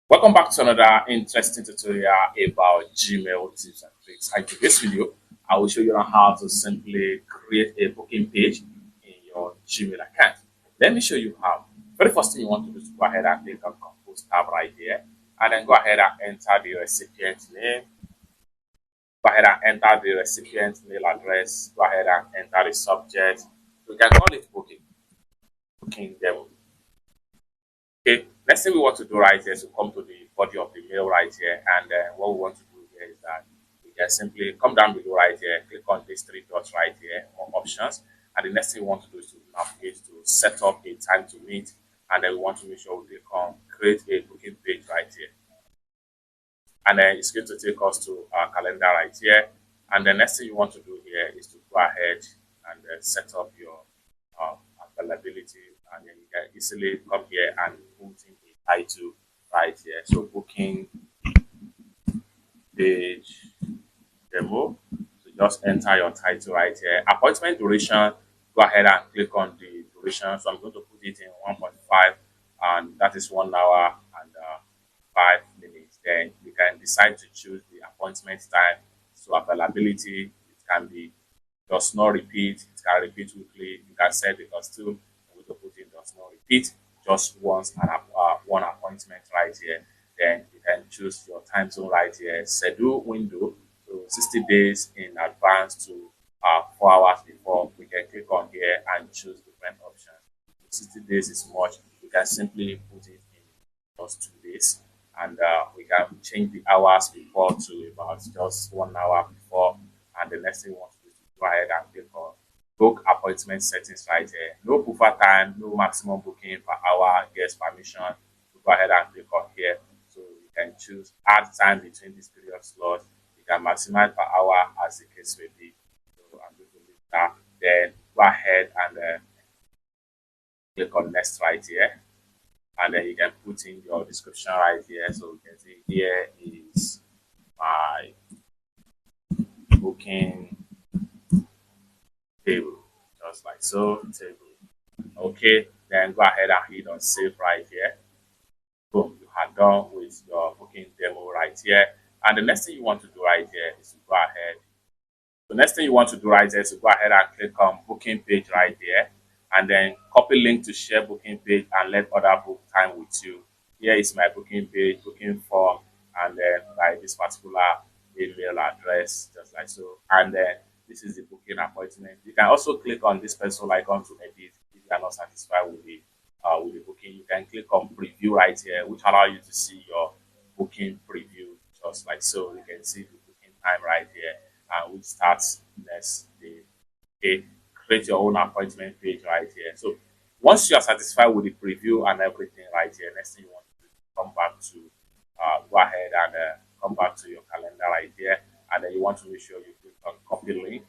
Welcome back to another interesting tutorial about Gmail tips and tricks. In today's video, I will show you on how to simply create a booking page in your Gmail account. Let me show you how. Very first thing you want to do is go ahead and click on Compose tab right here, and then go ahead and enter the recipient name. Go ahead and enter the recipient mail address. Go ahead and enter the subject. We can call it booking demo. Okay, next thing we want to do right here is to come to the body of the mail right here, and what we want to do here is that we can simply come down below right here, click on these three dots right here, more options, and the next thing we want to do is to navigate to set up a time to meet, and then we want to make sure we click on create a booking page right here, and then it's going to take us to our calendar right here, and the next thing you want to do here is to go ahead and set up your availability, and then you can easily come here and put in a title right here. So booking page demo. So just enter your title right here. Appointment duration, go ahead and click on the duration. So I'm going to put it in 1.5, and that is 1 hour and 5 minutes. Then you can decide to choose the appointment time. So availability, it can be does not repeat, it can repeat weekly. You can set the costume, I'm going to put in does not repeat just once and one appointment right here. Then you can choose your time zone right here. Schedule window, so 60 days in advance to 4 hours before. We can click on here and choose different options. If 60 days is much, we can simply put it in just 2 days, and we can change the hours before to about just 1 hour before. And the next thing we want to do is to go ahead and click on book appointment settings right here. No buffer time, no maximum booking per hour, guest permission. So go ahead and click on here. So you can choose add time between this period slot. You can maximize per hour as the case may be. So I'm going to leave that. Then go ahead and click on next right here. And then you can put in your description right here. So you can see here is my booking table, just like so, table. Okay, then go ahead and hit on save right here. Boom, you are done with your booking demo right here. And the next thing you want to do right here is to go ahead. The next thing you want to do right here is to go ahead and click on booking page right here, and then copy link to share booking page and let other book time with you. Here is my booking page, booking form, and then by this particular email address, just like so. And then this is the booking appointment. You can also click on this pencil icon to edit if you are not satisfied with the booking. You can click on preview right here, which allow you to see your booking preview, just like so. You can see the booking time right here, which starts next day. Okay, create your own appointment page right here. So once you are satisfied with the preview and everything right here, next thing you want to do is come back to go ahead and come back to your calendar right here, and then you want to make sure you click on copy link.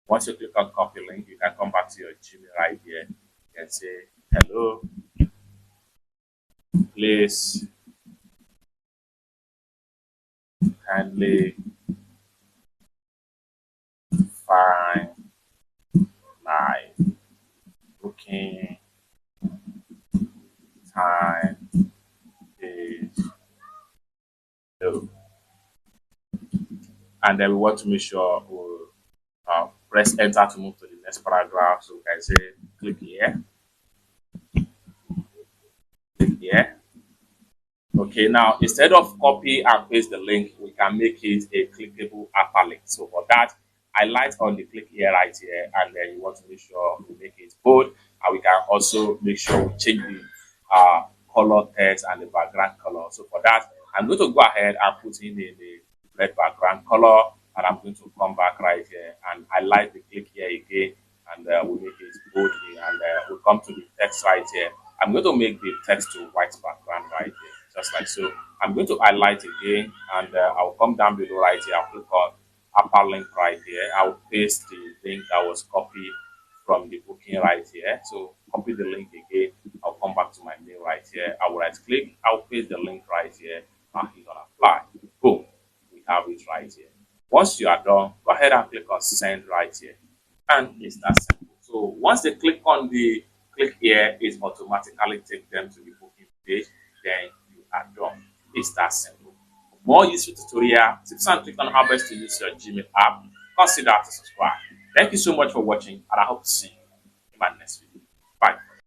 Once you click on copy link, you can come back to your Gmail right here. You can say hello, please kindly find my booking time page below. And then we want to make sure we press enter to move to the next paragraph. So we can say click here, click here. Okay, now instead of copy and paste the link, we can make it a clickable hyperlink. So for that, I light on the click here right here, and then you want to make sure we make it bold, and we can also make sure we change the color text and the background color. So for that, I'm going to go ahead and put in the red background color, and I'm going to come back right here and highlight the click here again, and we'll make it bold here, and we'll come to the text right here. I'm going to make the text to white background right here, just like so. I'm going to highlight again, and I'll come down below right here. I'll click on upper link right here. I'll paste the link that was copied from the booking right here. So copy the link again. I'll come back to my mail right here. I will right click. I'll paste the link right here and click on apply. Boom. We have it right here. Once you are done, go ahead and click on send right here. And it's that simple. So once they click on the click here, it automatically take them to the booking page. Then you are done. It's It's that simple. For more useful tutorial, tips and tricks on how best to use your Gmail app, consider to subscribe. Thank you so much for watching, and I hope to see you in my next video.